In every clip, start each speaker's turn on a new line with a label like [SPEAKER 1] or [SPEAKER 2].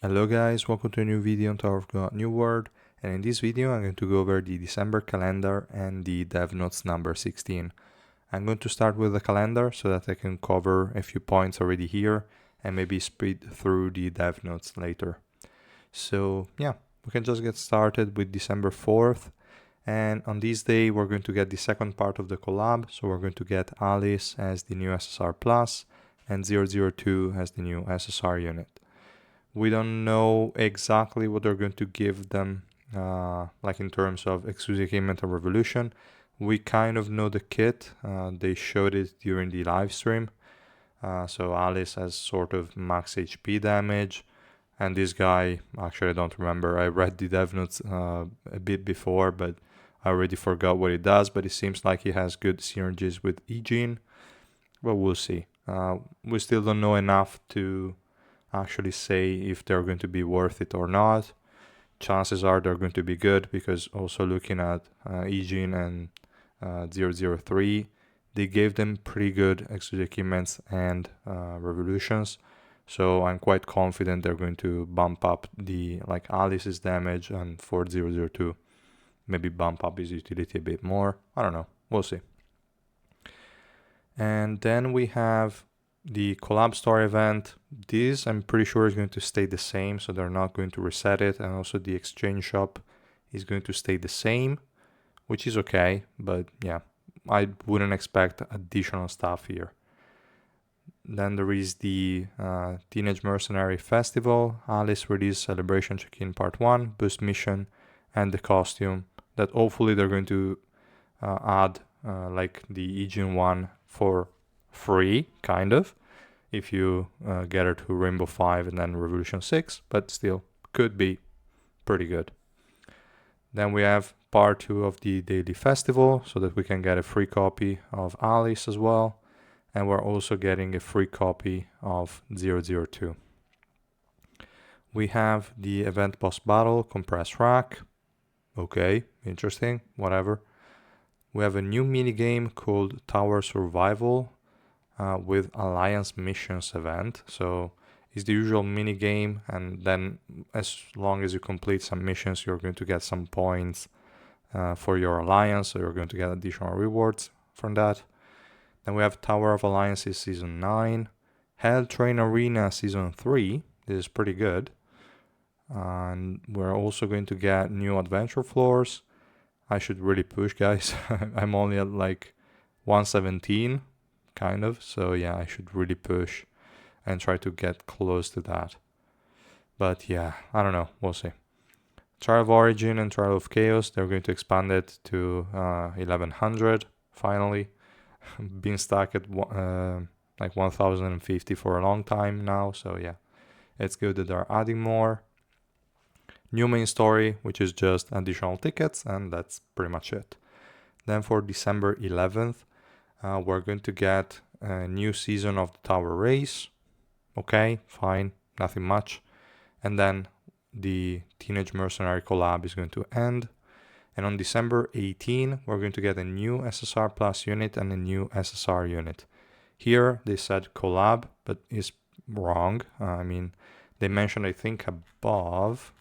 [SPEAKER 1] Hello guys, welcome to a new video on Tower of God New World, and in this video I'm going to go over the December calendar and the Dev Notes number 16. I'm going to start with the calendar so that I can cover a few points already here and maybe speed through the Dev Notes later. So yeah, we can just get started with December 4th, and on this day we're going to get the second part of the collab, so we're going to get Alice as the new SSR Plus and 002 as the new SSR unit. We don't know exactly what they're going to give them, like in terms of exclusive equipment and revolution. We kind of know the kit. They showed it during the live stream. So Alice has sort of max HP damage, and this guy, actually I don't remember. I read the dev notes a bit before, but I already forgot what it does. But it seems like he has good synergies with Eugene. Well, we'll see. We still don't know enough to actually say if they're going to be worth it or not. Chances are they're going to be good, because also looking at Eugene and 003, they gave them pretty good exclusive achievements and revolutions. So I'm quite confident they're going to bump up the Alice's damage, and for 002 maybe bump up his utility a bit more. I don't know. We'll see. And then we have the collab store event. This I'm pretty sure is going to stay the same, so they're not going to reset it. And also the exchange shop is going to stay the same, which is okay, but yeah, I wouldn't expect additional stuff here. Then there is the Teenage Mercenary Festival, Alice Release Celebration Check-in Part 1, Boost Mission, and the costume that hopefully they're going to add like the Eugene one for free, kind of, if you get her to Rainbow 5 and then Revolution 6, but still could be pretty good. Then we have part 2 of the daily festival, so that we can get a free copy of Alice as well, and we're also getting a free copy of 002. We have the event boss battle, compressed rack. Okay, interesting, whatever. We have a new minigame called Tower Survival with Alliance Missions event. So it's the usual minigame, and then as long as you complete some missions, you're going to get some points for your alliance, so you're going to get additional rewards from that. Then we have Tower of Alliances Season 9, Hell Train Arena Season 3. This is pretty good. And we're also going to get new adventure floors. I should really push, guys. I'm only at like 117, kind of. So yeah, I should really push and try to get close to that. But yeah, I don't know. We'll see. Trial of Origin and Trial of Chaos, they're going to expand it to 1100, finally. Been stuck at like 1050 for a long time now. So yeah, it's good that they're adding more. New main story, which is just additional tickets, and that's pretty much it. Then for December 11th, we're going to get a new season of the Tower Race. Okay, fine, nothing much. And then the Teenage Mercenary collab is going to end. And on December 18, we're going to get a new SSR Plus unit and a new SSR unit. Here they said collab, but it's wrong. I mean, they mentioned, I think, above.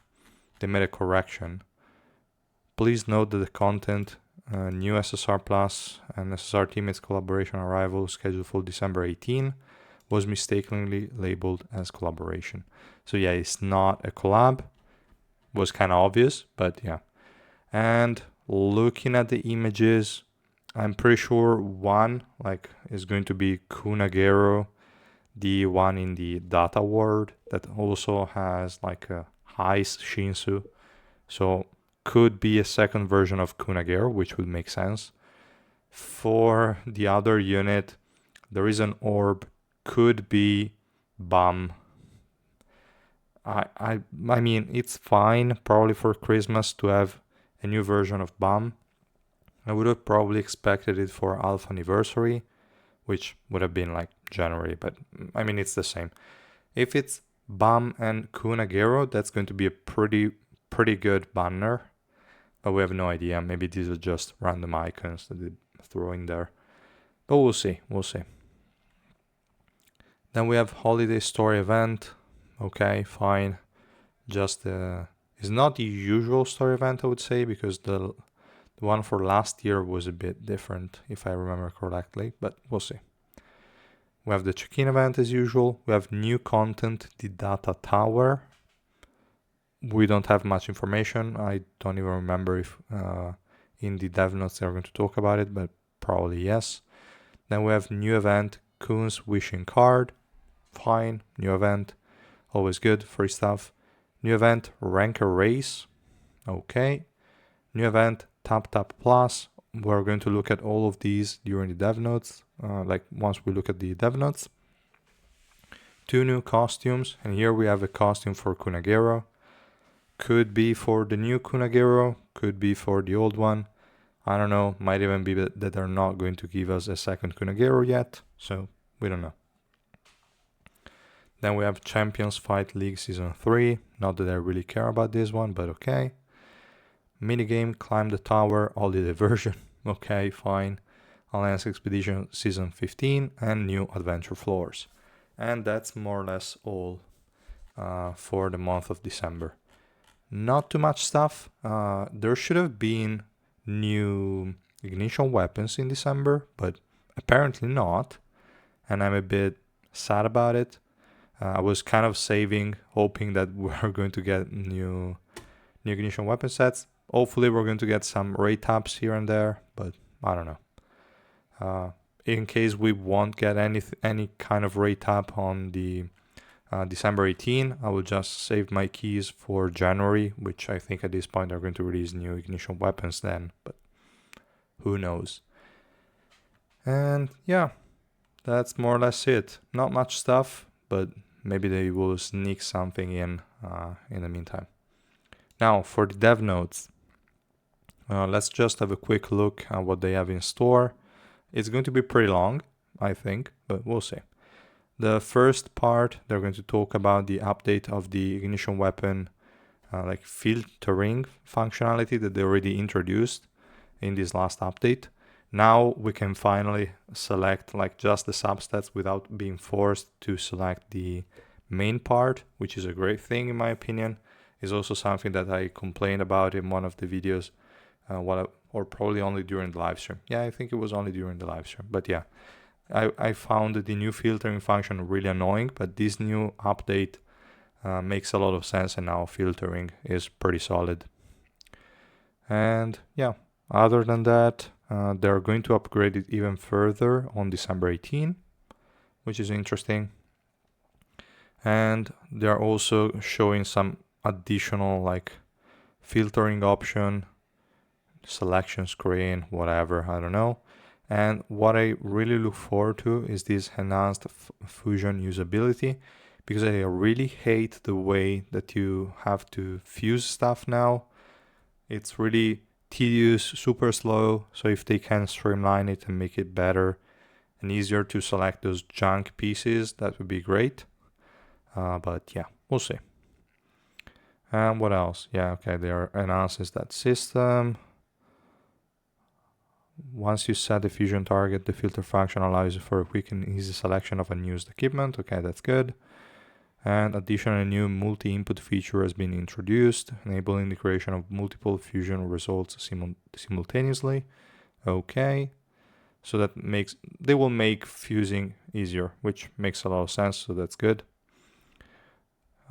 [SPEAKER 1] They made a correction. Please note that the content, new SSR Plus and SSR Teammates collaboration arrival scheduled for December 18, was mistakenly labeled as collaboration. So yeah, it's not a collab. Was kind of obvious, but yeah. And looking at the images, I'm pretty sure one is going to be Kunagero, the one in the data world that also has like a Heist Shinsu. So could be a second version of Kunagero, which would make sense. For the other unit, there is an orb, could be Bum. I mean, it's fine probably for Christmas to have a new version of Bum. I would have probably expected it for Alpha Anniversary, which would have been like January, but I mean, it's the same. If it's Bum and Kunagero, that's going to be a pretty good banner, but we have no idea. Maybe these are just random icons that they throw in there, but we'll see. Then we have Holiday Story event. Okay, fine. just it's not the usual story event, I would say, because the one for last year was a bit different, if I remember correctly, but we'll see. We have the check-in event as usual. We have new content, the data tower. We don't have much information. I don't even remember if in the dev notes they're going to talk about it, but probably yes. Then we have new event, Kuhn's wishing card. Fine, new event, always good, free stuff. New event, ranker race. Okay. New event, Tap Tap Plus. We're going to look at all of these during the dev notes, once we look at the dev notes. 2 new costumes, and here we have a costume for Kunagero. Could be for the new Kunagero, could be for the old one. I don't know, might even be that they're not going to give us a second Kunagero yet, so we don't know. Then we have Champions Fight League Season 3. Not that I really care about this one, but okay. Minigame Climb the Tower, Holiday Version. Okay, fine. Alliance Expedition Season 15 and new adventure floors. And that's more or less all for the month of December. Not too much stuff. There should have been new ignition weapons in December, but apparently not. And I'm a bit sad about it. I was kind of saving, hoping that we're going to get new ignition weapon sets. Hopefully we're going to get some raid taps here and there, but I don't know. In case we won't get any kind of raid tap on the December 18, I will just save my keys for January, which I think at this point they're going to release new ignition weapons then, but who knows. And yeah, that's more or less it. Not much stuff, but maybe they will sneak something in the meantime. Now for the dev notes, let's just have a quick look at what they have in store. It's going to be pretty long, I think, but we'll see. The first part, they're going to talk about the update of the ignition weapon filtering functionality that they already introduced in this last update. Now we can finally select just the substats without being forced to select the main part, which is a great thing in my opinion. Is also something that I complained about in one of the videos, or probably only during the live stream. Yeah, I think it was only during the live stream, but yeah. I found the new filtering function really annoying, but this new update makes a lot of sense, and now filtering is pretty solid. And yeah, other than that, they're going to upgrade it even further on December 18, which is interesting. And they're also showing some additional filtering option, selection screen, whatever, I don't know. And what I really look forward to is this enhanced fusion usability, because I really hate the way that you have to fuse stuff now. It's really tedious, super slow. So if they can streamline it and make it better and easier to select those junk pieces, that would be great. But yeah, we'll see. And what else? Yeah, okay, there enhances that system. Once you set the fusion target, the filter function allows you for a quick and easy selection of unused equipment. Okay, that's good. And additionally, a new multi-input feature has been introduced, enabling the creation of multiple fusion results simultaneously. Okay, so they will make fusing easier, which makes a lot of sense, so that's good.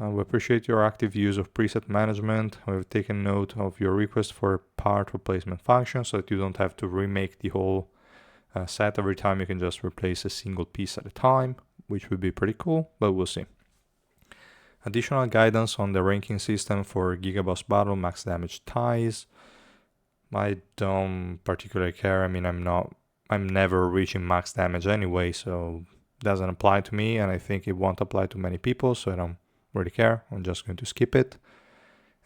[SPEAKER 1] We appreciate your active use of preset management. We've taken note of your request for a part replacement function so that you don't have to remake the whole set every time. You can just replace a single piece at a time, which would be pretty cool, but we'll see. Additional guidance on the ranking system for Gigaboss Battle max damage ties. I don't particularly care. I mean, I'm never reaching max damage anyway, so it doesn't apply to me, and I think it won't apply to many people, so I don't really care. I'm just going to skip it.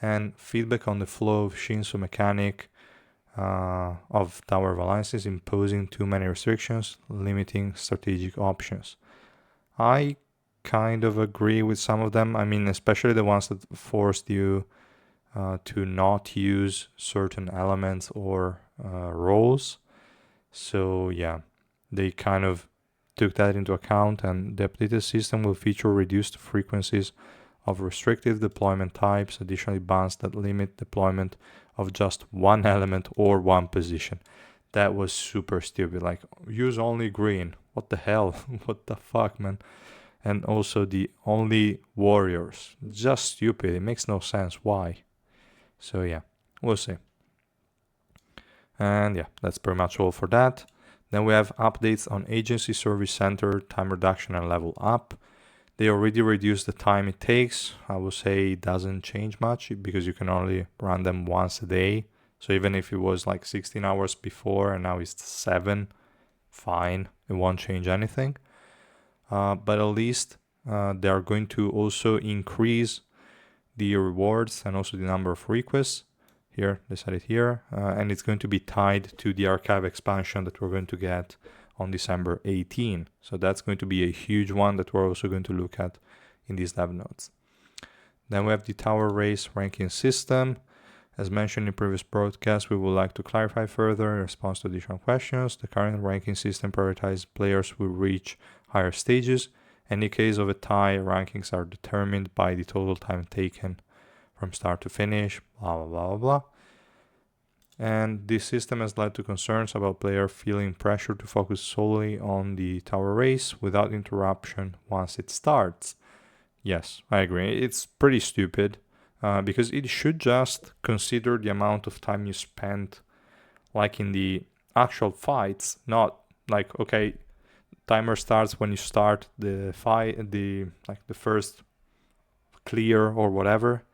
[SPEAKER 1] And feedback on the flow of Shinsu mechanic of Tower of Alliances imposing too many restrictions, limiting strategic options. I kind of agree with some of them. I mean, especially the ones that forced you to not use certain elements or roles. So yeah, they kind of took that into account, and the updated system will feature reduced frequencies of restrictive deployment types additionally bans that limit deployment of just one element or one position. That was super stupid. Like, use only green. What the hell? What the fuck, man? And also the only warriors. Just stupid. It makes no sense. Why? So yeah, we'll see. And yeah, that's pretty much all for that. Then we have updates on Agency Service Center, time reduction and level up. They already reduced the time it takes. I would say it doesn't change much because you can only run them once a day. So even if it was like 16 hours before and now it's 7, fine. It won't change anything. But at least they are going to also increase the rewards and also the number of requests. Here, they said it here. And it's going to be tied to the archive expansion that we're going to get on December 18. So that's going to be a huge one that we're also going to look at in these dev notes. Then we have the tower race ranking system. As mentioned in previous broadcasts, we would like to clarify further in response to additional questions. The current ranking system prioritizes players who reach higher stages. In the case of a tie, rankings are determined by the total time taken from start to finish, blah, blah, blah, blah. And this system has led to concerns about players feeling pressure to focus solely on the tower race without interruption once it starts. Yes, I agree. It's pretty stupid because it should just consider the amount of time you spent like in the actual fights, not like, okay, timer starts when you start the fight, the first clear or whatever,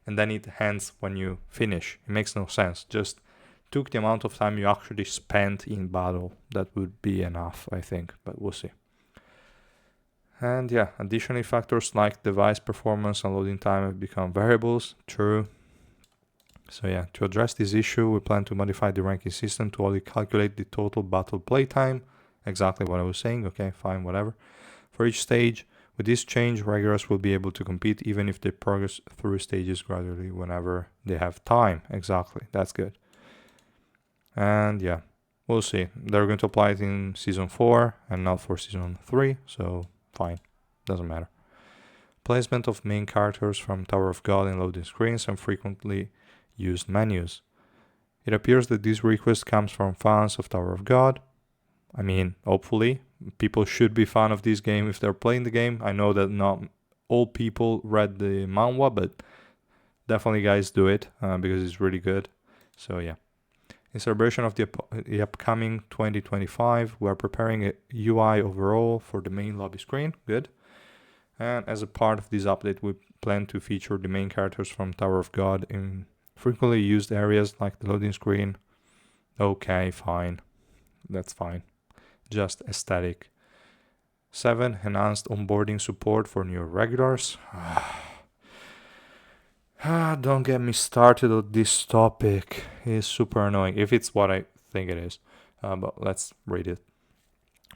[SPEAKER 1] and then it ends when you finish. It makes no sense. Just took the amount of time you actually spent in battle. That would be enough, I think, but we'll see. And yeah, additionally, factors like device performance and loading time have become variables. True. So yeah, to address this issue, we plan to modify the ranking system to only calculate the total battle playtime. Exactly what I was saying. Okay, fine, whatever. For each stage, with this change, regulars will be able to compete even if they progress through stages gradually whenever they have time. Exactly, that's good. And yeah, we'll see. They're going to apply it in Season 4 and not for Season 3, so fine, doesn't matter. Placement of main characters from Tower of God in loading screens and frequently used menus. It appears that this request comes from fans of Tower of God. I mean, hopefully, people should be fan of this game if they're playing the game. I know that not all people read the manhwa, but definitely guys do it because it's really good. So yeah. In celebration of the upcoming 2025, we are preparing a UI overall for the main lobby screen. Good. And as a part of this update, we plan to feature the main characters from Tower of God in frequently used areas like the loading screen. Okay, fine. That's fine. Just aesthetic. 7. Enhanced onboarding support for new regulars. Don't get me started on this topic. It's super annoying, if it's what I think it is. But let's read it.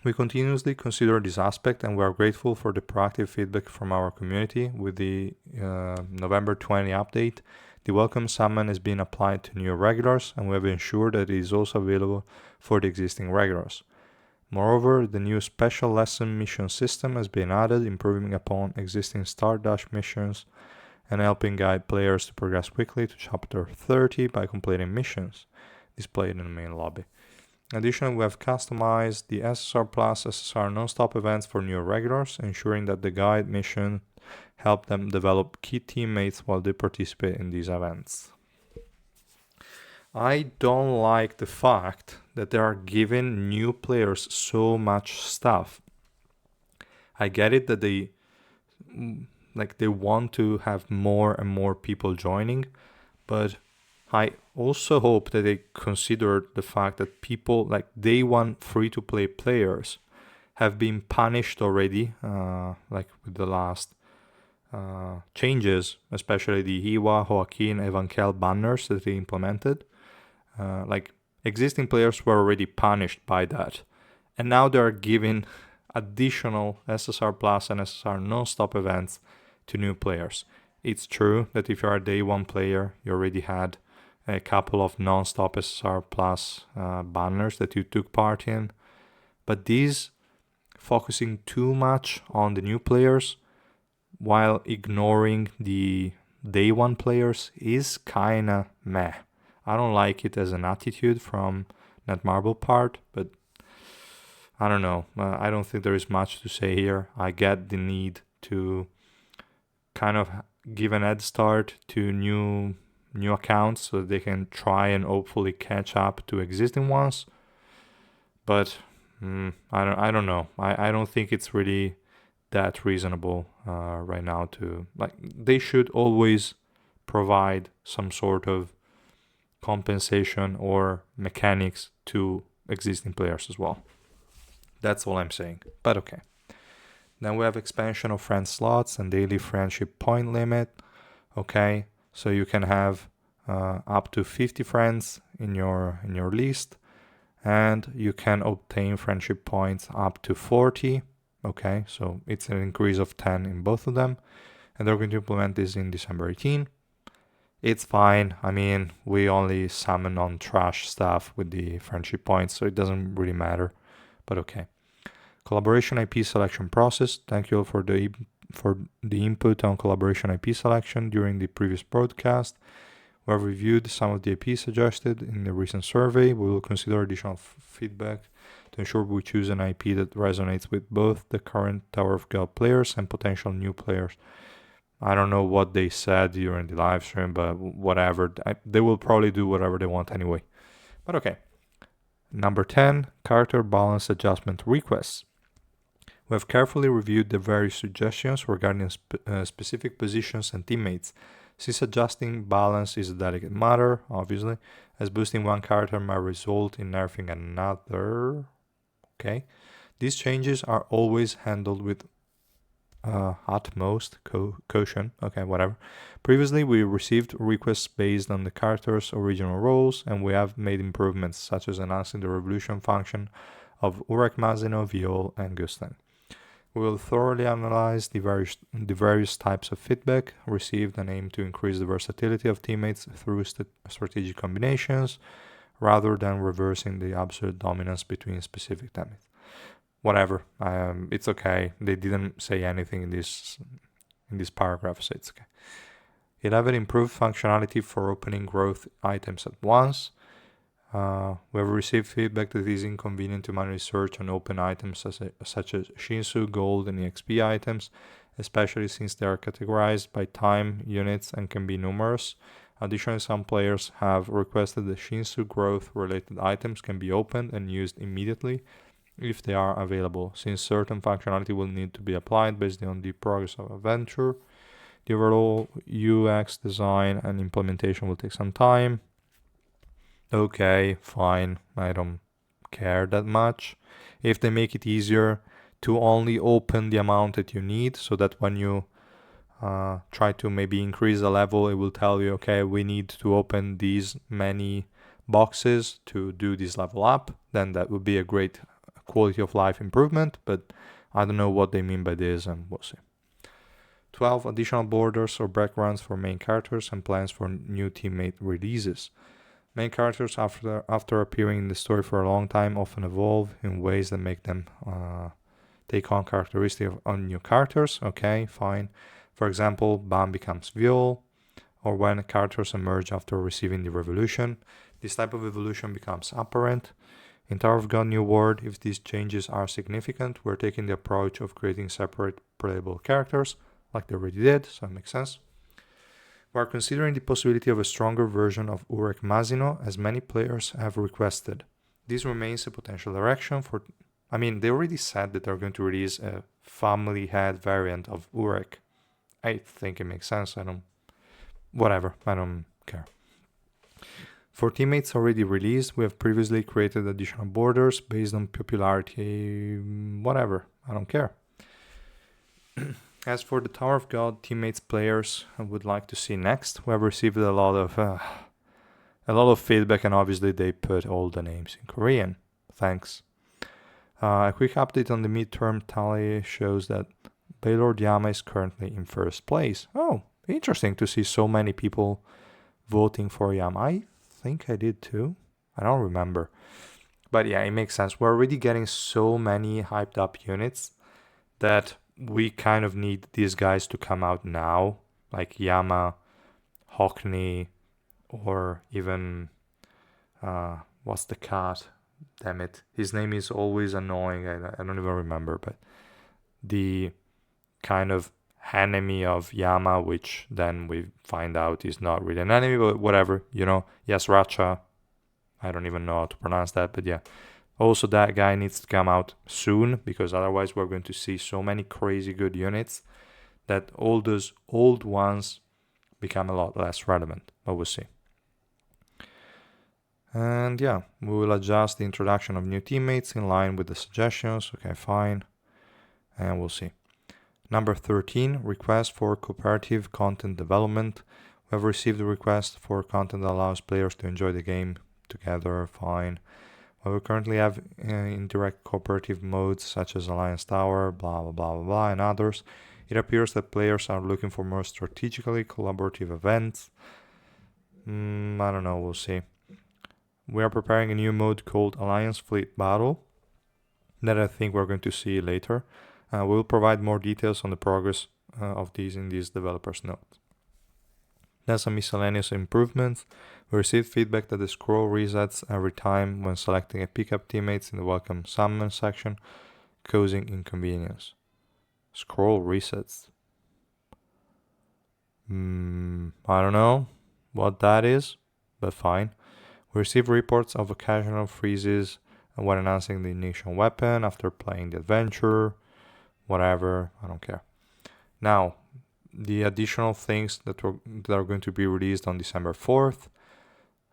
[SPEAKER 1] We continuously consider this aspect and we are grateful for the proactive feedback from our community. With the November 20 update, the welcome summon is being applied to new regulars and we have ensured that it is also available for the existing regulars. Moreover, the new special lesson mission system has been added, improving upon existing Start Dash missions and helping guide players to progress quickly to Chapter 30 by completing missions displayed in the main lobby. Additionally, we have customized the SSR Plus SSR non-stop events for new regulars, ensuring that the guide mission help them develop key teammates while they participate in these events. I don't like the fact that they are giving new players so much stuff. I get it that they want to have more and more people joining, but I also hope that they consider the fact that people like day one free-to-play players have been punished already, like with the last changes, especially the Hiwa, Joaquin, Evankel banners that they implemented. Like existing players were already punished by that, and now they are giving additional SSR Plus and SSR non-stop events to new players. It's true that if you're a day one player, you already had a couple of non-stop SSR Plus banners that you took part in, but these focusing too much on the new players while ignoring the day one players, is kinda meh. I don't like it as an attitude from Netmarble part, but I don't know. I don't think there is much to say here. I get the need to kind of give an head start to new accounts so that they can try and hopefully catch up to existing ones. But I don't know. I don't think it's really that reasonable right now to like. They should always provide some sort of compensation or mechanics to existing players as well. That's all I'm saying. But okay. Then we have expansion of friend slots and daily friendship point limit. Okay, so you can have up to 50 friends in your list, and you can obtain friendship points up to 40. Okay, so it's an increase of 10 in both of them, and they're going to implement this in December 18. It's fine. I mean, we only summon on trash stuff with the friendship points, so it doesn't really matter. But okay. Collaboration IP selection process. Thank you all for the input on collaboration IP selection during the previous broadcast. We have reviewed some of the IP suggested in the recent survey. We will consider additional feedback to ensure we choose an IP that resonates with both the current Tower of God players and potential new players. I don't know what they said during the live stream, but whatever. They will probably do whatever they want anyway. But okay. Number 10, character balance adjustment requests. We have carefully reviewed the various suggestions regarding specific positions and teammates. Since adjusting balance is a delicate matter, obviously, as boosting one character might result in nerfing another. Okay. These changes are always handled with utmost caution. Okay, whatever. Previously, we received requests based on the character's original roles, and we have made improvements, such as enhancing the revolution function of Urek Mazino, Viol, and Gusten. We will thoroughly analyze the various types of feedback received and aim to increase the versatility of teammates through strategic combinations, rather than reversing the absolute dominance between specific teammates. Whatever, it's okay. They didn't say anything in this paragraph, so it's okay. 11, improved functionality for opening growth items at once. We have received feedback that it is inconvenient to manually search on open items such as Shinsu, Gold, and EXP items, especially since they are categorized by time, units, and can be numerous. Additionally, some players have requested that Shinsu growth-related items can be opened and used immediately if they are available, since certain functionality will need to be applied based on the progress of adventure. The overall UX design and implementation will take some time. Okay, fine, I don't care that much. If they make it easier to only open the amount that you need, so that when you try to maybe increase the level, it will tell you, okay, we need to open these many boxes to do this level up, then that would be a great quality of life improvement, but I don't know what they mean by this, and we'll see. 12, additional borders or backgrounds for main characters and plans for new teammate releases. Main characters, after appearing in the story for a long time, often evolve in ways that make them take on characteristics of new characters. Okay, fine. For example, Bam becomes Viol, or when characters emerge after receiving the revolution. This type of evolution becomes apparent. In Tower of God New World, if these changes are significant, we're taking the approach of creating separate playable characters, like they already did, so it makes sense. We are considering the possibility of a stronger version of Urek Mazino, as many players have requested. This remains a potential direction for... they already said that they're going to release a family head variant of Urek. I think it makes sense. I don't care. For teammates already released, we have previously created additional borders based on popularity. Whatever, I don't care. As for the Tower of God teammates players I would like to see next, we have received a lot of feedback, and obviously they put all the names in Korean. Thanks. A quick update on the midterm tally shows that Baylord Yama is currently in first place. Oh, interesting to see so many people voting for Yama. I think I did too. I don't remember. But yeah, it makes sense. We're already getting so many hyped up units that we kind of need these guys to come out now, like Yama, Hockney, or even what's the cat? Damn it, his name is always annoying. I don't even remember, but the kind of enemy of Yama, which then we find out is not really an enemy, but whatever, Yes, Racha. I don't even know how to pronounce that, but yeah. Also, that guy needs to come out soon, because otherwise we're going to see so many crazy good units that all those old ones become a lot less relevant, but we'll see. And yeah, we will adjust the introduction of new teammates in line with the suggestions. Okay, fine. And we'll see. Number 13, request for cooperative content development. We have received a request for content that allows players to enjoy the game together. Fine. Well, we currently have indirect cooperative modes such as Alliance Tower, blah, blah, blah, blah, blah, and others. It appears that players are looking for more strategically collaborative events. I don't know, we'll see. We are preparing a new mode called Alliance Fleet Battle that I think we're going to see later. We'll provide more details on the progress of these in these developers' notes. Then some miscellaneous improvements. We received feedback that the scroll resets every time when selecting a pickup teammates in the welcome summon section, causing inconvenience. Scroll resets. I don't know what that is, but fine. We received reports of occasional freezes when announcing the initial weapon after playing the adventure. Whatever, I don't care. Now, the additional things that are going to be released on December 4th.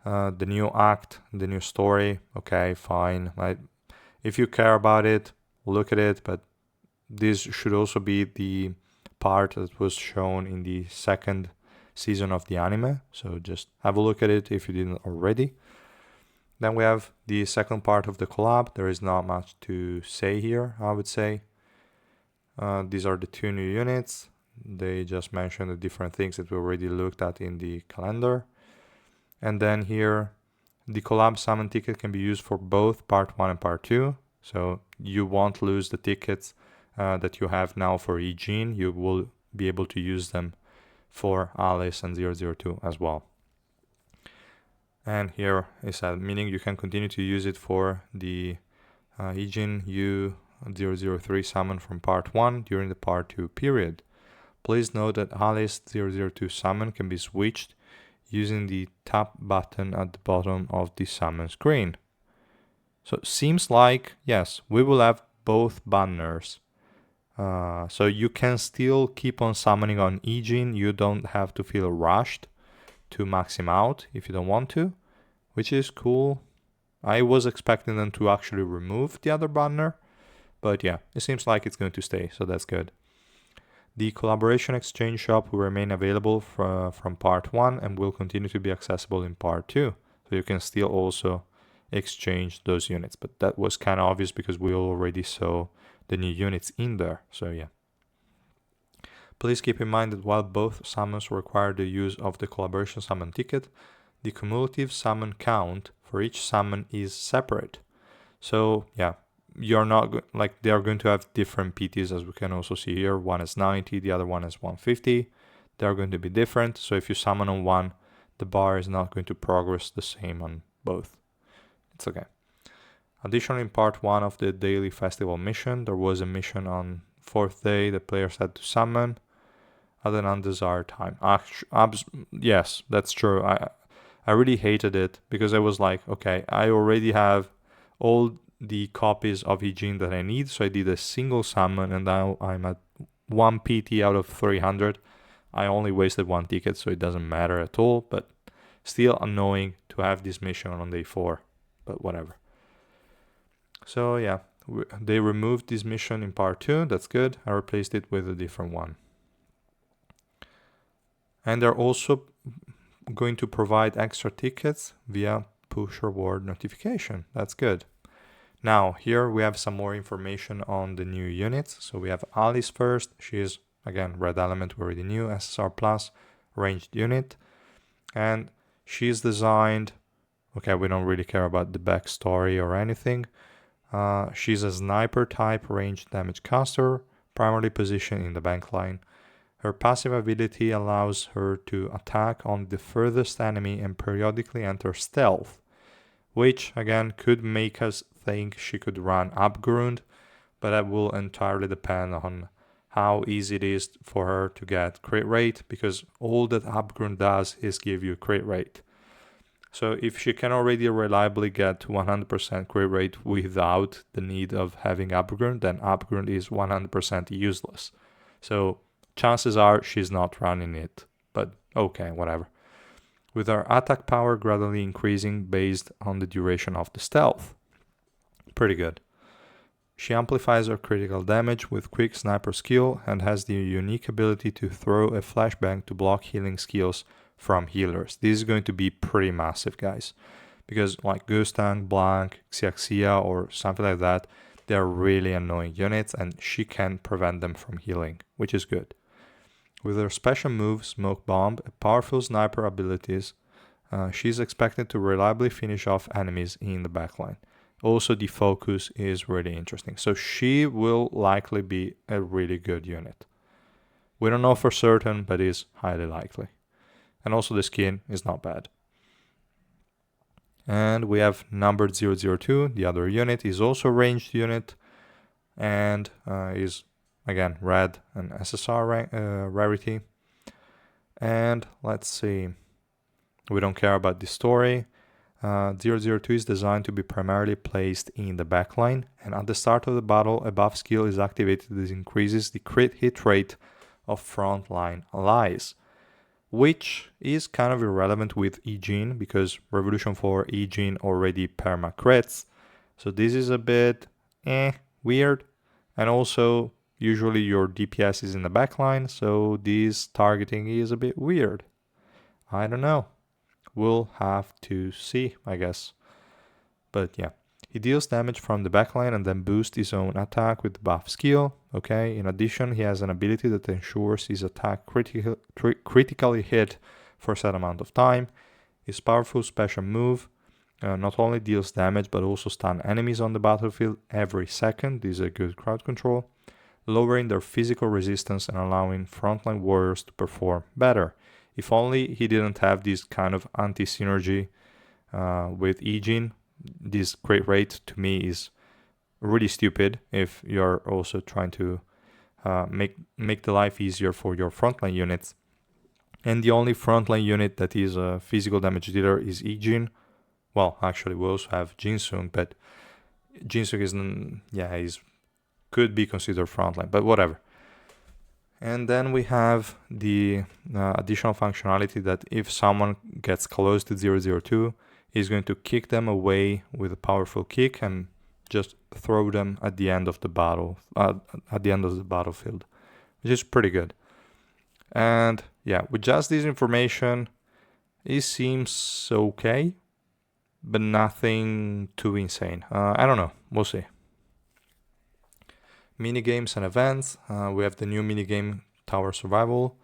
[SPEAKER 1] The new act, the new story. Okay, fine. If you care about it, look at it. But this should also be the part that was shown in the second season of the anime. So just have a look at it if you didn't already. Then we have the second part of the collab. There is not much to say here, I would say. These are the two new units. They just mentioned the different things that we already looked at in the calendar. And then here, the collab summon ticket can be used for both part 1 and part 2. So you won't lose the tickets that you have now for Eugene. You will be able to use them for Alice and 002 as well. And here is that, meaning you can continue to use it for the Eugene U003 summon from part 1 during the part 2 period. Please note that Alice 002 summon can be switched using the tap button at the bottom of the summon screen. So it seems like, yes, we will have both banners. So you can still keep on summoning on Eugene. You don't have to feel rushed to max him out if you don't want to, which is cool. I was expecting them to actually remove the other banner, but yeah, it seems like it's going to stay, so that's good. The collaboration exchange shop will remain available from part 1 and will continue to be accessible in part 2. So you can still also exchange those units, but that was kind of obvious because we already saw the new units in there, so yeah. Please keep in mind that while both summons require the use of the collaboration summon ticket, the cumulative summon count for each summon is separate. So yeah, you're not they are going to have different PTs, as we can also see here. One is 90, the other one is 150. They're going to be different. So if you summon on one, the bar is not going to progress the same on both. It's okay. Additionally, in part 1 of the daily festival mission, there was a mission on 4th day that players had to summon at an undesired time. Yes, that's true. I really hated it because I was like, okay, I already have all the copies of Eugene that I need, so I did a single summon and now I'm at 1 PT out of 300. I only wasted 1 ticket, so it doesn't matter at all, but still annoying to have this mission on day 4, but whatever. So yeah, they removed this mission in part 2, that's good. I replaced it with a different one. And they're also going to provide extra tickets via push reward notification. That's good. Now, here we have some more information on the new units. So we have Alice first. She is, again, red element, we already knew, SSR plus, ranged unit. And she's designed, okay, we don't really care about the backstory or anything. She's a sniper type ranged damage caster, primarily positioned in the backline. Her passive ability allows her to attack on the furthest enemy and periodically enter stealth, which again could make us think she could run Abgrund, but that will entirely depend on how easy it is for her to get crit rate, because all that Abgrund does is give you crit rate. So if she can already reliably get 100% crit rate without the need of having Abgrund, then Abgrund is 100% useless. So chances are she's not running it, but okay, whatever. With her attack power gradually increasing based on the duration of the stealth. Pretty good. She amplifies her critical damage with quick sniper skill and has the unique ability to throw a flashbang to block healing skills from healers. This is going to be pretty massive, guys, because like Gustang, Blanc, Xiaxia or something like that, they're really annoying units and she can prevent them from healing, which is good. With her special move, Smoke Bomb, a powerful sniper abilities, she's expected to reliably finish off enemies in the backline. Also, the focus is really interesting. So she will likely be a really good unit. We don't know for certain, but is highly likely. And also the skin is not bad. And we have numbered 002. The other unit is also a ranged unit and is again red and SSR rarity. And let's see, we don't care about the story. 002 is designed to be primarily placed in the backline, and at the start of the battle a buff skill is activated that increases the crit hit rate of frontline allies, which is kind of irrelevant with Ygin because Revolution 4 Ygin already perma crits, so this is a bit weird. And also usually your DPS is in the backline, so this targeting is a bit weird. I don't know. We'll have to see, I guess. But yeah, he deals damage from the backline and then boosts his own attack with the buff skill. Okay, in addition, he has an ability that ensures his attack critically hit for a set amount of time. His powerful special move not only deals damage but also stun enemies on the battlefield every second. This is a good crowd control, lowering their physical resistance and allowing frontline warriors to perform better. If only he didn't have this kind of anti-synergy with Ygin. This crit rate to me is really stupid if you're also trying to make the life easier for your frontline units. And the only frontline unit that is a physical damage dealer is Ygin. Well, actually we also have Jinsung, but Jinsung could be considered frontline, but whatever. And then we have the additional functionality that if someone gets close to 002, he's going to kick them away with a powerful kick and just throw them at the end of the battle, at the end of the battlefield, which is pretty good. And yeah, with just this information, it seems okay, but nothing too insane. I don't know. We'll see. Minigames and events. We have the new minigame Tower Survival,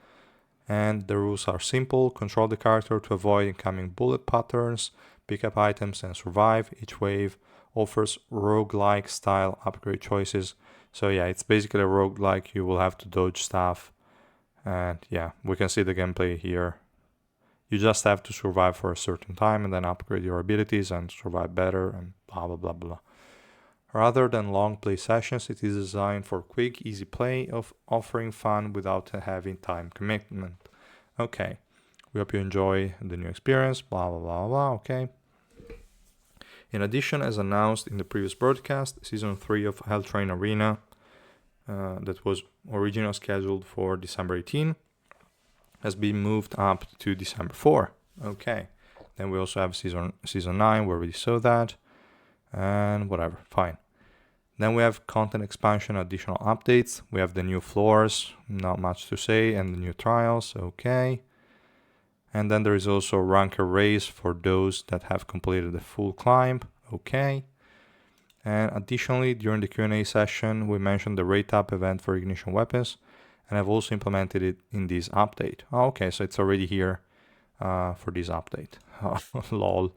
[SPEAKER 1] and the rules are simple. Control the character to avoid incoming bullet patterns, pick up items and survive. Each wave offers roguelike style upgrade choices. So yeah, it's basically a roguelike. You will have to dodge stuff, and yeah, we can see the gameplay here. You just have to survive for a certain time and then upgrade your abilities and survive better and blah blah blah blah. Rather than long play sessions, it is designed for quick, easy play of offering fun without a heavy time commitment. Okay, we hope you enjoy the new experience, blah blah blah blah, okay. In addition, as announced in the previous broadcast, Season 3 of Hell Train Arena, that was originally scheduled for December 18, has been moved up to December 4. Okay, then we also have Season 9, we already saw that, and whatever, fine. Then we have content expansion, additional updates. We have the new floors, not much to say, and the new trials, okay. And then there is also a ranker raise for those that have completed the full climb, okay. And additionally, during the Q&A session, we mentioned the rate up event for ignition weapons, and I've also implemented it in this update. Oh, okay, so it's already here for this update. Lol.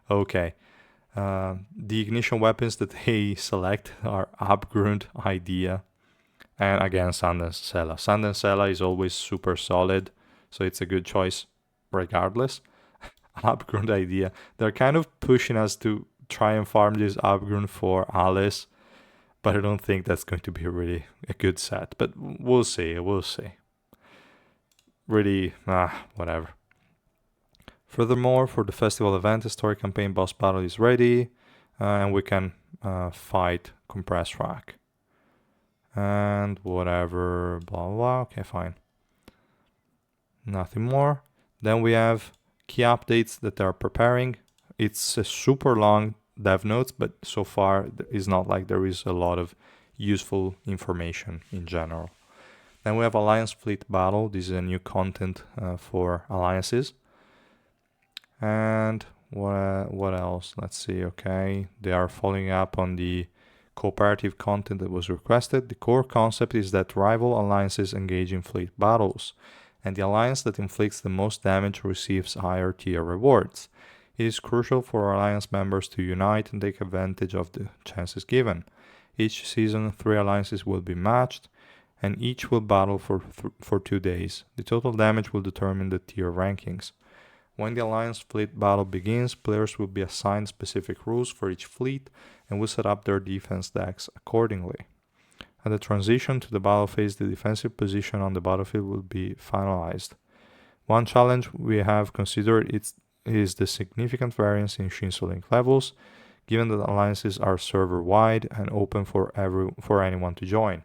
[SPEAKER 1] Okay. The ignition weapons that they select are Abgrund, Idea, And again, Sanden Sela. Sanden Sela is always super solid, so it's a good choice regardless. Upgrund idea. They're kind of pushing us to try and farm this Upgrund for Alice, but I don't think that's going to be really a good set. But we'll see, we'll see. Really, whatever. Furthermore, for the festival event, the story campaign boss battle is ready, and we can fight Compressed Rack. And whatever, blah, blah, blah. Okay, fine. Nothing more. Then we have key updates that they're preparing. It's a super long dev notes, but so far it's not like there is a lot of useful information in general. Then we have Alliance Fleet Battle. This is a new content for alliances. And what else? Let's see. Okay, they are following up on the cooperative content that was requested. The core concept is that rival alliances engage in fleet battles, and the alliance that inflicts the most damage receives higher tier rewards. It is crucial for alliance members to unite and take advantage of the chances given. Each season, 3 alliances will be matched, and each will battle for 2 days. The total damage will determine the tier rankings. When the alliance fleet battle begins, players will be assigned specific rules for each fleet and will set up their defense decks accordingly. At the transition to the battle phase, the defensive position on the battlefield will be finalized. One challenge we have considered is the significant variance in Shinsu Link levels, given that alliances are server-wide and open for anyone to join.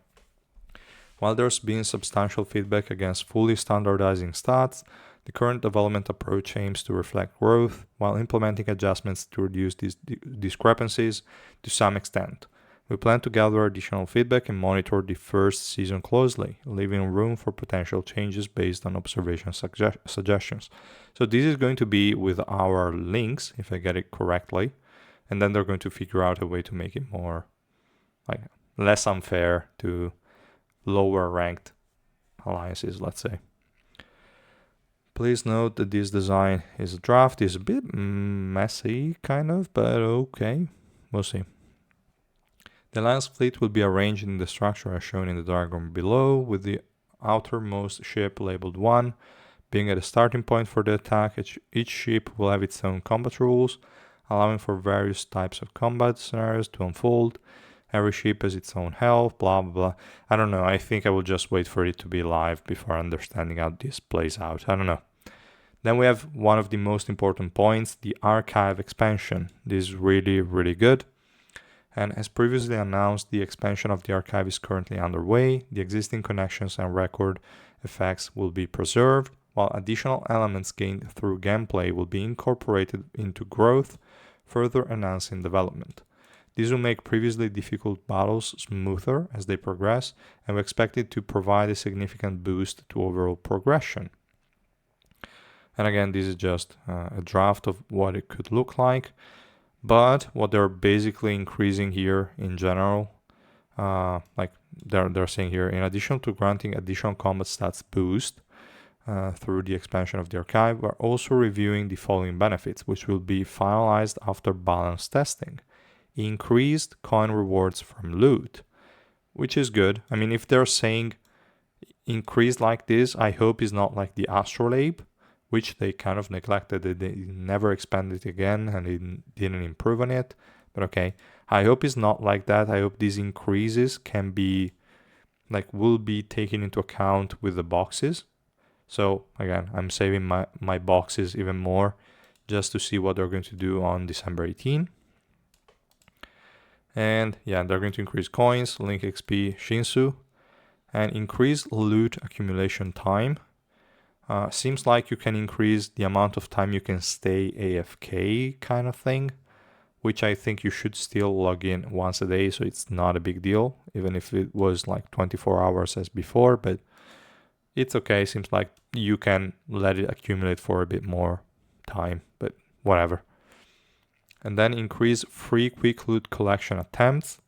[SPEAKER 1] While there's been substantial feedback against fully standardizing stats, the current development approach aims to reflect growth while implementing adjustments to reduce these discrepancies to some extent. We plan to gather additional feedback and monitor the first season closely, leaving room for potential changes based on observation suggestions. So this is going to be with our links, if I get it correctly, and then they're going to figure out a way to make it more, like, less unfair to lower ranked alliances, let's say. Please note that this design is a draft. It's a bit messy, kind of, but okay. We'll see. The alliance fleet will be arranged in the structure as shown in the diagram below, with the outermost ship labeled 1 being at a starting point for the attack. Each ship will have its own combat rules, allowing for various types of combat scenarios to unfold. Every ship has its own health, blah, blah, blah. I don't know. I think I will just wait for it to be live before understanding how this plays out. I don't know. Then we have one of the most important points, the archive expansion. This is really, really good. And as previously announced, the expansion of the archive is currently underway. The existing connections and record effects will be preserved, while additional elements gained through gameplay will be incorporated into growth, further enhancing development. This will make previously difficult battles smoother as they progress, and we expect it to provide a significant boost to overall progression. And again, this is just a draft of what it could look like. But what they're basically increasing here in general, like they're saying here, in addition to granting additional combat stats boost through the expansion of the archive, we're also reviewing the following benefits, which will be finalized after balance testing. Increased coin rewards from loot, which is good. I mean, if they're saying increased like this, I hope it's not like the Astrolabe, which they kind of neglected. They never expanded it again and they didn't improve on it. But okay, I hope it's not like that. I hope these increases can be, like, will be taken into account with the boxes. So again, I'm saving my boxes even more just to see what they're going to do on December 18. And yeah, they're going to increase coins, Link XP, Shinsu, and increase loot accumulation time. Seems like you can increase the amount of time you can stay AFK kind of thing, which I think you should still log in once a day, so it's not a big deal, even if it was like 24 hours as before, but it's okay. Seems like you can let it accumulate for a bit more time, but whatever. And then increase free quick loot collection attempts.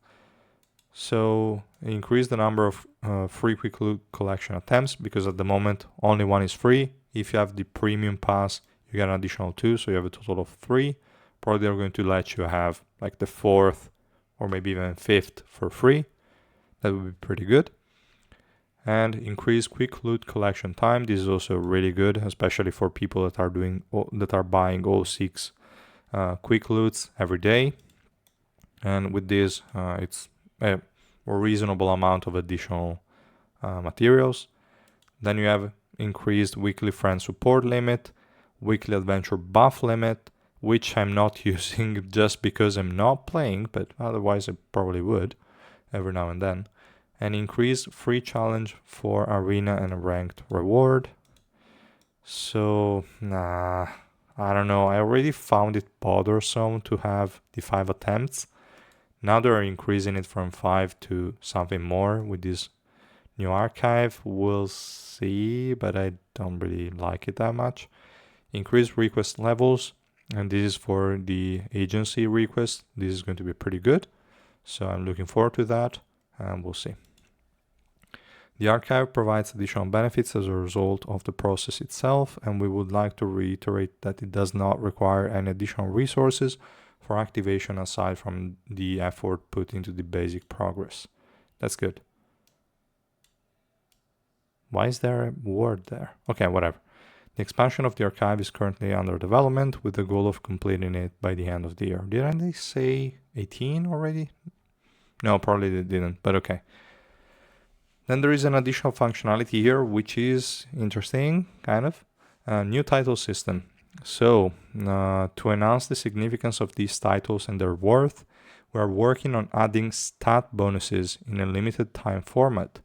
[SPEAKER 1] So increase the number of free quick loot collection attempts, because at the moment only one is free. If you have the premium pass, you get an additional 2, so you have a total of 3. Probably they're going to let you have like the 4th or maybe even 5th for free. That would be pretty good. And increase quick loot collection time. This is also really good, especially for people that are buying all 6 quick loots every day. And with this, it's a reasonable amount of additional materials. Then you have increased weekly friend support limit, weekly adventure buff limit, which I'm not using just because I'm not playing, but otherwise I probably would every now and then. And increased free challenge for arena and a ranked reward. So, I don't know. I already found it bothersome to have the 5 attempts. Now they're increasing it from 5 to something more with this new archive. We'll see, but I don't really like it that much. Increase request levels, and this is for the agency request. This is going to be pretty good, so I'm looking forward to that, and we'll see. The archive provides additional benefits as a result of the process itself, and we would like to reiterate that it does not require any additional resources for activation aside from the effort put into the basic progress. That's good. Why is there a word there? Okay, whatever. The expansion of the archive is currently under development with the goal of completing it by the end of the year. Didn't they say 18 already? No, probably they didn't, but okay. Then there is an additional functionality here, which is interesting, kind of. A new title system. So, to enhance the significance of these titles and their worth, we are working on adding stat bonuses in a limited time format.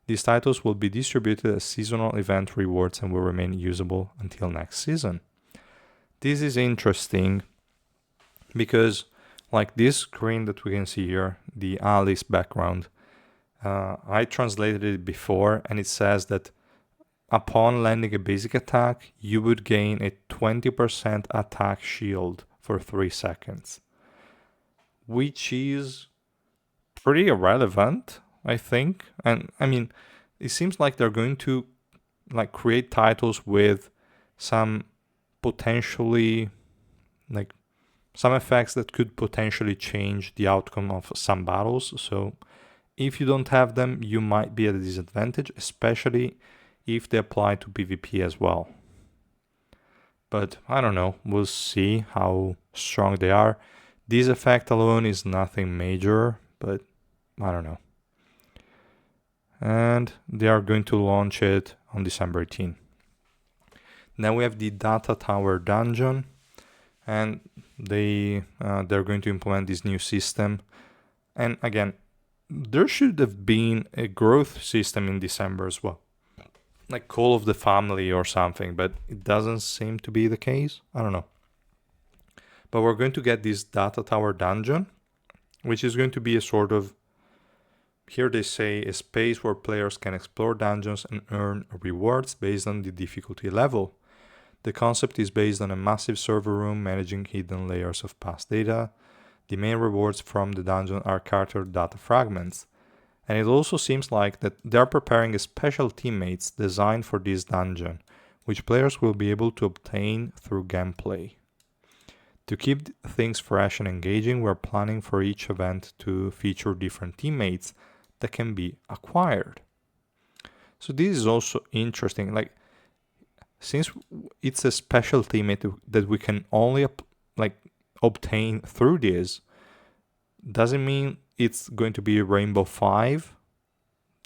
[SPEAKER 1] These titles will be distributed as seasonal event rewards and will remain usable until next season. This is interesting because, like this screen that we can see here, the Alice background, I translated it before, and it says that upon landing a basic attack, you would gain a 20% attack shield for 3 seconds, which is pretty irrelevant, I think. And I mean, it seems like they're going to create titles with some potentially some effects that could potentially change the outcome of some battles. So if you don't have them, you might be at a disadvantage, especially if they apply to PvP as well. But I don't know, we'll see how strong they are. This effect alone is nothing major, but I don't know. And they are going to launch it on December 18. Then we have the Data Tower Dungeon, and they're going to implement this new system. And again, there should have been a growth system in December as well, like Call of the Family or something, but it doesn't seem to be the case. I don't know. But we're going to get this Data Tower Dungeon, which is going to be a sort of, here they say, a space where players can explore dungeons and earn rewards based on the difficulty level. The concept is based on a massive server room managing hidden layers of past data. The main rewards from the dungeon are character data fragments. And it also seems like that they are preparing a special teammates designed for this dungeon, which players will be able to obtain through gameplay. To keep things fresh and engaging, we're planning for each event to feature different teammates that can be acquired. So this is also interesting. Since it's a special teammate that we can only obtain through this, doesn't mean it's going to be Rainbow 5,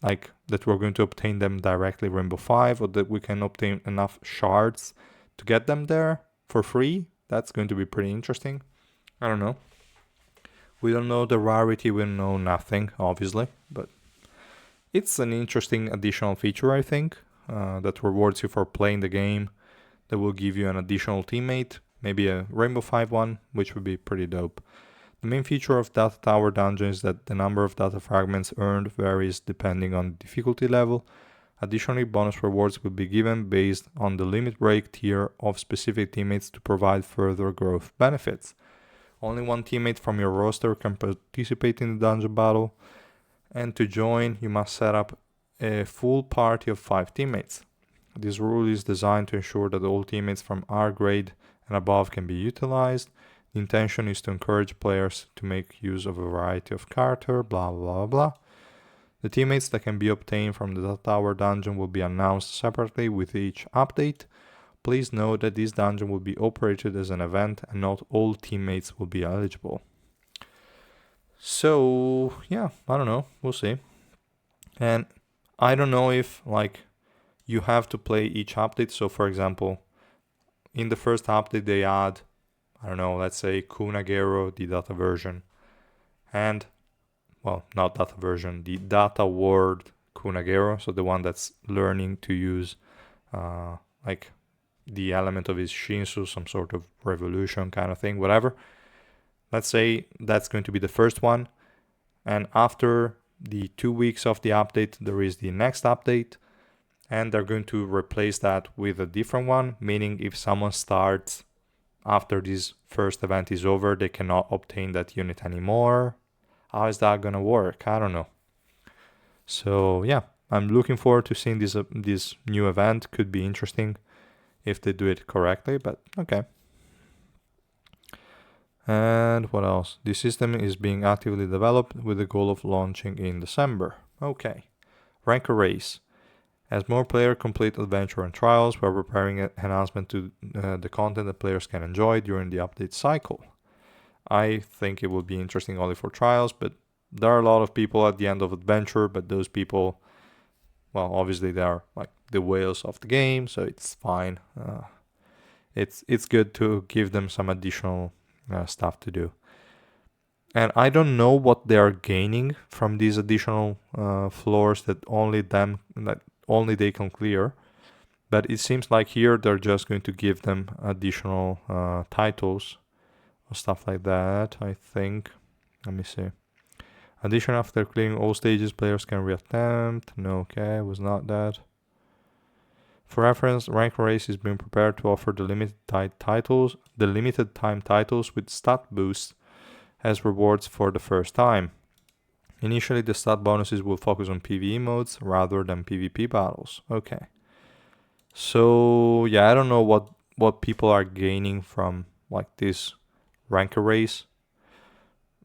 [SPEAKER 1] that we're going to obtain them directly Rainbow 5, or that we can obtain enough shards to get them there for free. That's going to be pretty interesting. I don't know. We don't know the rarity, we know nothing, obviously, but it's an interesting additional feature, I think, that rewards you for playing the game, that will give you an additional teammate, maybe a Rainbow 5 one, which would be pretty dope. The main feature of Data Tower Dungeon is that the number of data fragments earned varies depending on difficulty level. Additionally, bonus rewards will be given based on the limit break tier of specific teammates to provide further growth benefits. Only one teammate from your roster can participate in the dungeon battle, and to join, you must set up a full party of 5 teammates. This rule is designed to ensure that all teammates from R grade and above can be utilized. The intention is to encourage players to make use of a variety of character, blah, blah, blah. The teammates that can be obtained from the Tower dungeon will be announced separately with each update. Please note that this dungeon will be operated as an event and not all teammates will be eligible. So, yeah, I don't know. We'll see. And I don't know if, like, you have to play each update. So, for example, in the first update, they add, I don't know, let's say Kunagero, the data version. And, well, not data version, the data word Kunagero. So, the one that's learning to use, like, the element of his Shinsu, some sort of revolution kind of thing, whatever. Let's say that's going to be the first one. And after the 2 weeks of the update, there is the next update. And they're going to replace that with a different one, meaning if someone starts after this first event is over, they cannot obtain that unit anymore. How is that going to work? I don't know. So yeah, I'm looking forward to seeing this new event. Could be interesting if they do it correctly, but okay. And what else? The system is being actively developed with the goal of launching in December. Okay. Ranker race. As more players complete adventure and trials, we're preparing an enhancement to the content that players can enjoy during the update cycle. I think it will be interesting only for trials, but there are a lot of people at the end of adventure, but those people, well, obviously they are like the whales of the game, so it's fine. It's good to give them some additional stuff to do. And I don't know what they are gaining from these additional floors that only they can clear. But it seems like here they're just going to give them additional titles or stuff like that, I think. Let me see. Addition after clearing all stages, players can reattempt. No, okay, was not that. For reference, Rank Race is being prepared to offer the limited time titles with stat boosts as rewards for the first time. Initially, the stat bonuses will focus on PvE modes rather than PvP battles. Okay. So, yeah, I don't know what people are gaining from like this ranker race.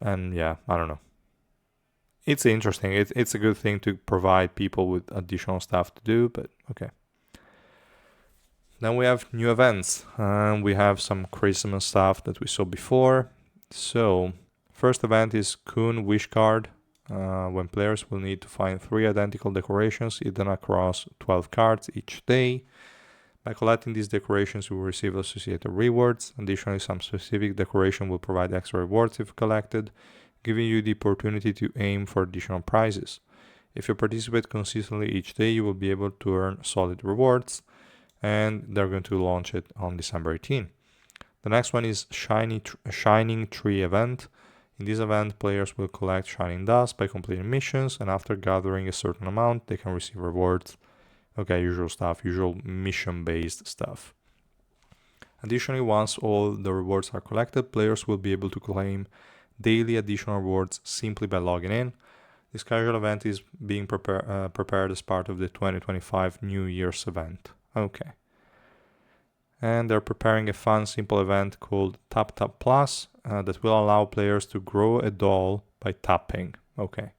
[SPEAKER 1] And yeah, I don't know. It's interesting. It's a good thing to provide people with additional stuff to do, but okay. Then we have new events. We have some Christmas stuff that we saw before. So, first event is Kun Wish Card, when players will need to find 3 identical decorations hidden across 12 cards each day. By collecting these decorations, you will receive associated rewards. Additionally, some specific decoration will provide extra rewards if collected, giving you the opportunity to aim for additional prizes. If you participate consistently each day, you will be able to earn solid rewards, and they're going to launch it on December 18. The next one is Shining Tree event. In this event, players will collect shining dust by completing missions, and after gathering a certain amount, they can receive rewards. Okay, usual stuff, usual mission-based stuff. Additionally, once all the rewards are collected, players will be able to claim daily additional rewards simply by logging in. This casual event is being prepared as part of the 2025 New Year's event. Okay. And they're preparing a fun, simple event called Tap Tap Plus that will allow players to grow a doll by tapping. Okay.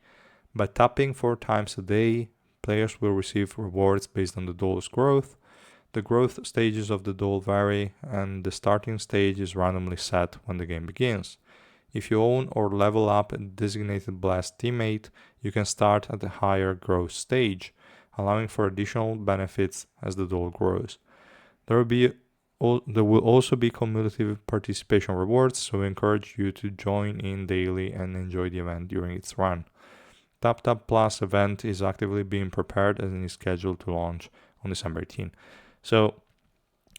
[SPEAKER 1] By tapping 4 times a day, players will receive rewards based on the doll's growth. The growth stages of the doll vary, and the starting stage is randomly set when the game begins. If you own or level up a designated blessed teammate, you can start at a higher growth stage, allowing for additional benefits as the doll grows. There will also be cumulative participation rewards, so we encourage you to join in daily and enjoy the event during its run. Tap Tap Plus event is actively being prepared and is scheduled to launch on December 18. So,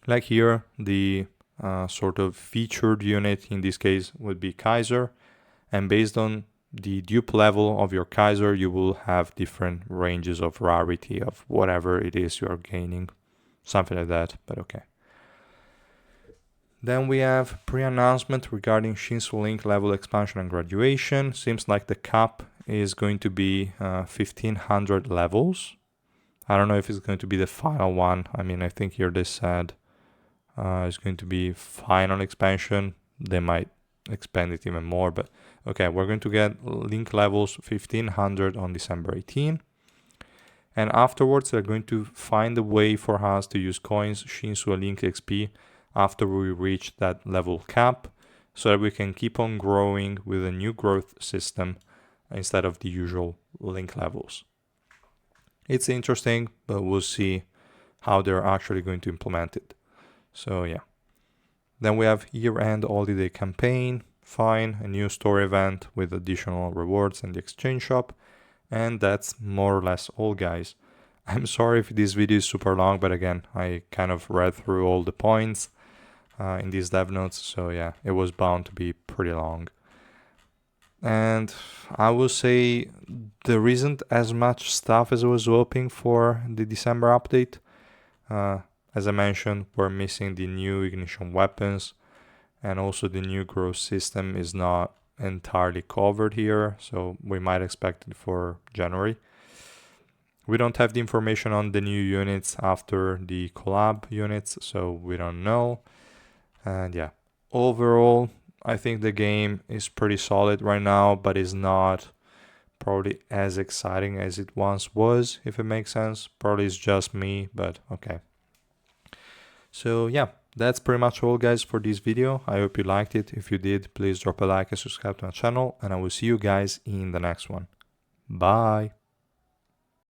[SPEAKER 1] like here, the sort of featured unit in this case would be Kaiser, and based on the dupe level of your Kaiser, you will have different ranges of rarity of whatever it is you are gaining, something like that, but okay. Then we have pre-announcement regarding Shinsu Link level expansion and graduation. Seems like the cap is going to be 1500 levels. I don't know if it's going to be the final one. I mean, I think here they said it's going to be final expansion. They might expand it even more, but okay, we're going to get link levels 1500 on December 18. And afterwards, they're going to find a way for us to use coins Shinsu Link XP after we reach that level cap, so that we can keep on growing with a new growth system instead of the usual link levels. It's interesting, but we'll see how they're actually going to implement it. So yeah. Then we have year-end holiday campaign, fine, a new store event with additional rewards in the exchange shop, and that's more or less all, guys. I'm sorry if this video is super long, but again, I kind of read through all the points in these dev notes, so yeah, it was bound to be pretty long. And I will say there isn't as much stuff as I was hoping for the December update. As I mentioned, we're missing the new ignition weapons, and also the new growth system is not entirely covered here, so we might expect it for January. We don't have the information on the new units after the collab units, so we don't know. And yeah, overall, I think the game is pretty solid right now, but is not probably as exciting as it once was, if it makes sense. Probably it's just me, but okay. So yeah, that's pretty much all, guys, for this video. I hope you liked it. If you did, please drop a like and subscribe to my channel, and I will see you guys in the next one. Bye!